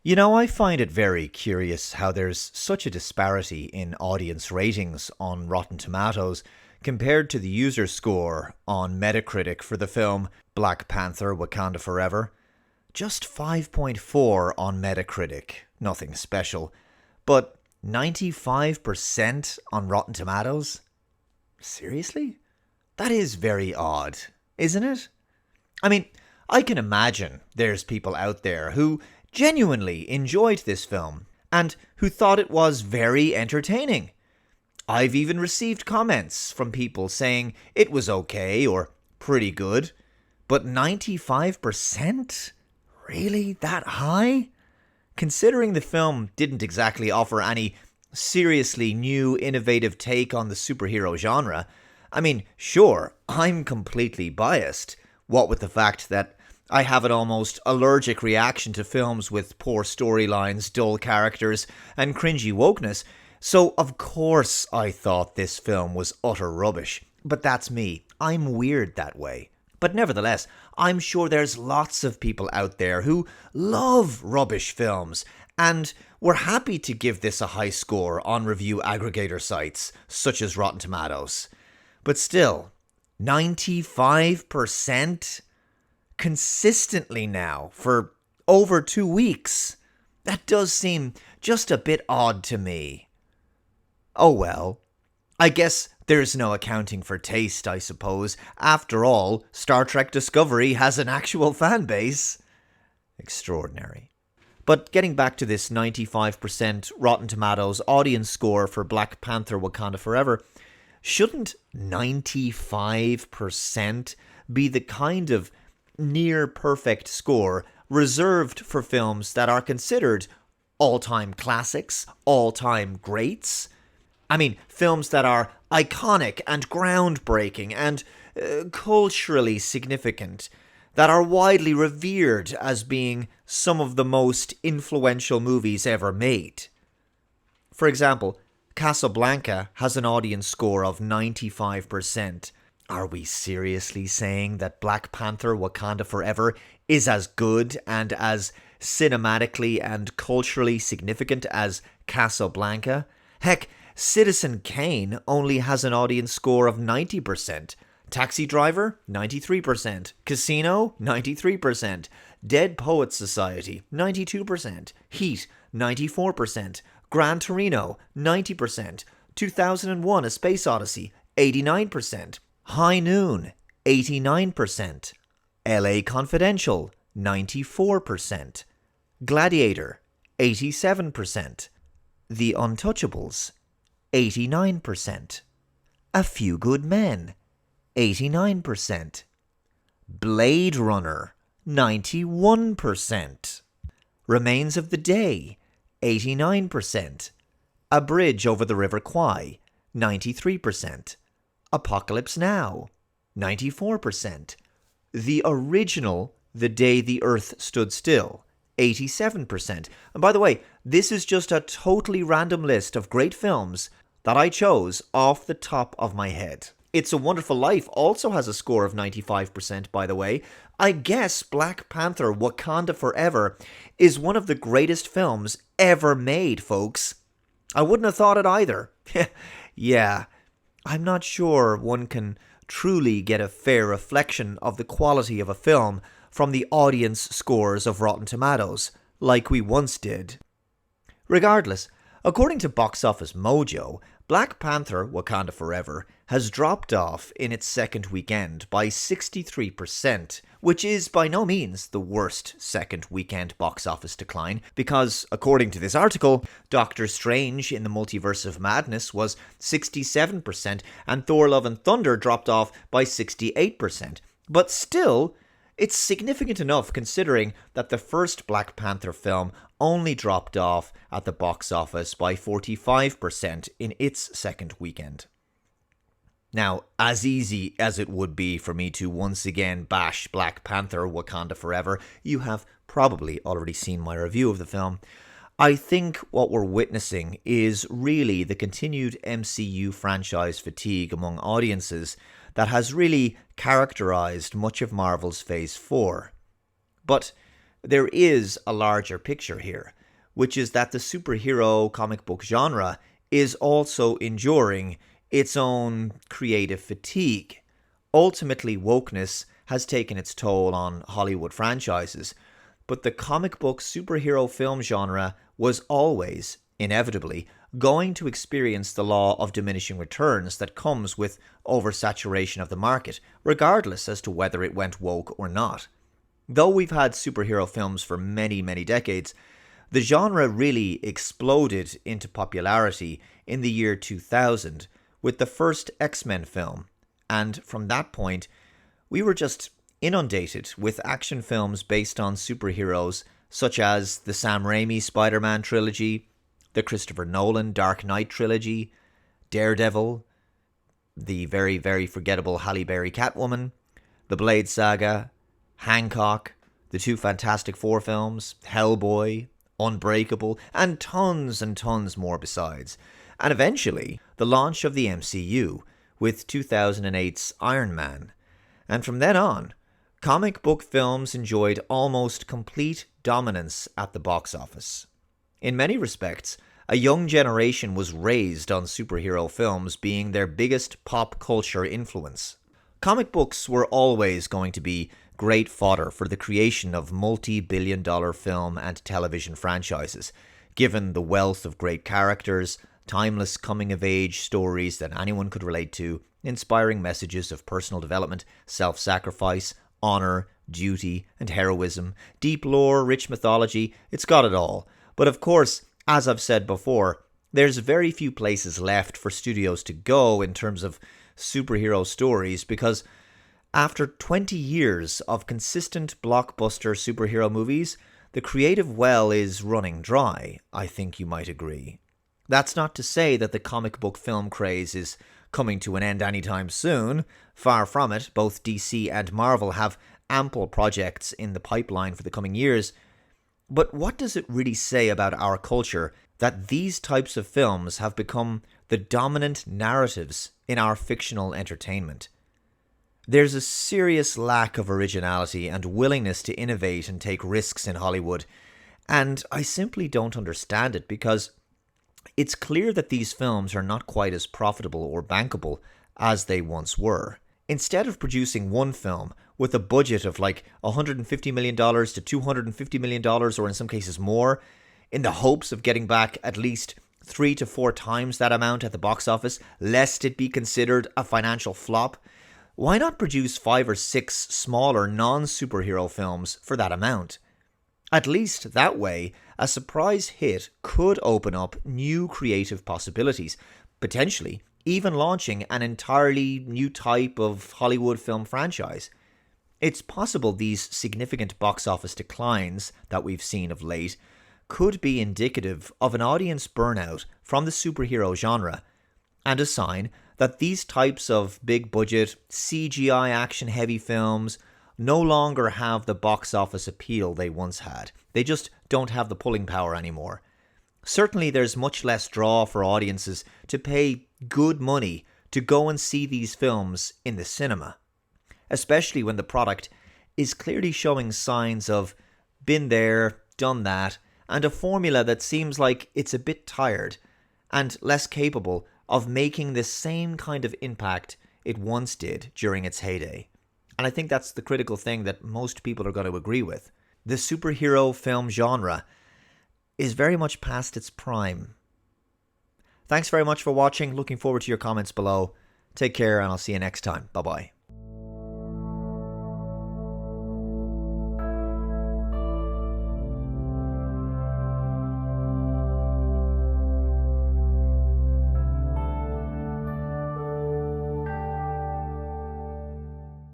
You know, I find it very curious how there's such a disparity in audience ratings on Rotten Tomatoes compared to the user score on Metacritic for the film Black Panther Wakanda Forever. Just 5.4 on Metacritic, nothing special. But 95% on Rotten Tomatoes? Seriously? That is very odd, isn't it? I mean, I can imagine there's people out there who genuinely enjoyed this film and who thought it was very entertaining. I've even received comments from people saying it was okay or pretty good, but 95%? Really? That high? Considering the film didn't exactly offer any seriously new, innovative take on the superhero genre, I mean, sure, I'm completely biased, what with the fact that I have an almost allergic reaction to films with poor storylines, dull characters, and cringy wokeness, so of course I thought this film was utter rubbish. But that's me. I'm weird that way. But nevertheless, I'm sure there's lots of people out there who love rubbish films and were happy to give this a high score on review aggregator sites such as Rotten Tomatoes. But still, 95%? Consistently now for over 2 weeks. That does seem just a bit odd to me. Oh well. I guess there's no accounting for taste, I suppose. After all, Star Trek Discovery has an actual fan base. Extraordinary. But getting back to this 95% Rotten Tomatoes audience score for Black Panther Wakanda Forever, shouldn't 95% be the kind of near perfect score reserved for films that are considered all-time classics, all-time greats? I mean, films that are iconic and groundbreaking and culturally significant, that are widely revered as being some of the most influential movies ever made. For example, Casablanca has an audience score of 95%. Are we seriously saying that Black Panther Wakanda Forever is as good and as cinematically and culturally significant as Casablanca? Heck, Citizen Kane only has an audience score of 90%. Taxi Driver, 93%. Casino, 93%. Dead Poets Society, 92%. Heat, 94%. Gran Torino, 90%. 2001 A Space Odyssey, 89%. High Noon, 89%. LA Confidential, 94%. Gladiator, 87%. The Untouchables, 89%. A Few Good Men, 89%. Blade Runner, 91%. Remains of the Day, 89%. A Bridge Over the River Kwai, 93%. Apocalypse Now, 94%. The original The Day the Earth Stood Still, 87%. And by the way, this is just a totally random list of great films that I chose off the top of my head. It's a Wonderful Life also has a score of 95%, by the way. I guess Black Panther Wakanda Forever is one of the greatest films ever made, folks. I wouldn't have thought it either. Yeah, I'm not sure one can truly get a fair reflection of the quality of a film from the audience scores of Rotten Tomatoes, like we once did. Regardless, according to Box Office Mojo, Black Panther Wakanda Forever has dropped off in its second weekend by 63%, which is by no means the worst second weekend box office decline, because, according to this article, Doctor Strange in the Multiverse of Madness was 67%, and Thor Love and Thunder dropped off by 68%. But still, it's significant enough considering that the first Black Panther film only dropped off at the box office by 45% in its second weekend. Now, as easy as it would be for me to once again bash Black Panther Wakanda Forever, you have probably already seen my review of the film. I think what we're witnessing is really the continued MCU franchise fatigue among audiences that has really characterized much of Marvel's Phase 4. But there is a larger picture here, which is that the superhero comic book genre is also enduring its own creative fatigue. Ultimately, wokeness has taken its toll on Hollywood franchises, but the comic book superhero film genre was always, inevitably, going to experience the law of diminishing returns that comes with oversaturation of the market, regardless as to whether it went woke or not. Though we've had superhero films for many, many decades, the genre really exploded into popularity in the year 2000 with the first X-Men film, and from that point, we were just inundated with action films based on superheroes such as the Sam Raimi Spider-Man trilogy, the Christopher Nolan Dark Knight trilogy, Daredevil, the very, very forgettable Halle Berry Catwoman, the Blade Saga, Hancock, the two Fantastic Four films, Hellboy, Unbreakable, and tons more besides. And eventually, the launch of the MCU with 2008's Iron Man. And from then on, comic book films enjoyed almost complete dominance at the box office. In many respects, a young generation was raised on superhero films being their biggest pop culture influence. Comic books were always going to be great fodder for the creation of multi-billion-dollar film and television franchises, given the wealth of great characters, timeless coming-of-age stories that anyone could relate to, inspiring messages of personal development, self-sacrifice, honor, duty, and heroism, deep lore, rich mythology. It's got it all. But of course, as I've said before, there's very few places left for studios to go in terms of superhero stories, because after 20 years of consistent blockbuster superhero movies, the creative well is running dry, I think you might agree. That's not to say that the comic book film craze is coming to an end anytime soon. Far from it. Both DC and Marvel have ample projects in the pipeline for the coming years. But what does it really say about our culture that these types of films have become the dominant narratives in our fictional entertainment? There's a serious lack of originality and willingness to innovate and take risks in Hollywood, and I simply don't understand it, because it's clear that these films are not quite as profitable or bankable as they once were. Instead of producing one film with a budget of like $150 million to $250 million, or in some cases more, in the hopes of getting back at least 3 to 4 times that amount at the box office, lest it be considered a financial flop, why not produce 5 or 6 smaller non-superhero films for that amount? At least that way, a surprise hit could open up new creative possibilities, potentially even launching an entirely new type of Hollywood film franchise. It's possible these significant box office declines that we've seen of late could be indicative of an audience burnout from the superhero genre, and a sign that these types of big-budget, CGI action-heavy films no longer have the box office appeal they once had. They just don't have the pulling power anymore. Certainly there's much less draw for audiences to pay good money to go and see these films in the cinema, especially when the product is clearly showing signs of been there, done that, and a formula that seems like it's a bit tired and less capable of making the same kind of impact it once did during its heyday. And I think that's the critical thing that most people are going to agree with. The superhero film genre is very much past its prime. Thanks very much for watching. Looking forward to your comments below. Take care, and I'll see you next time. Bye-bye.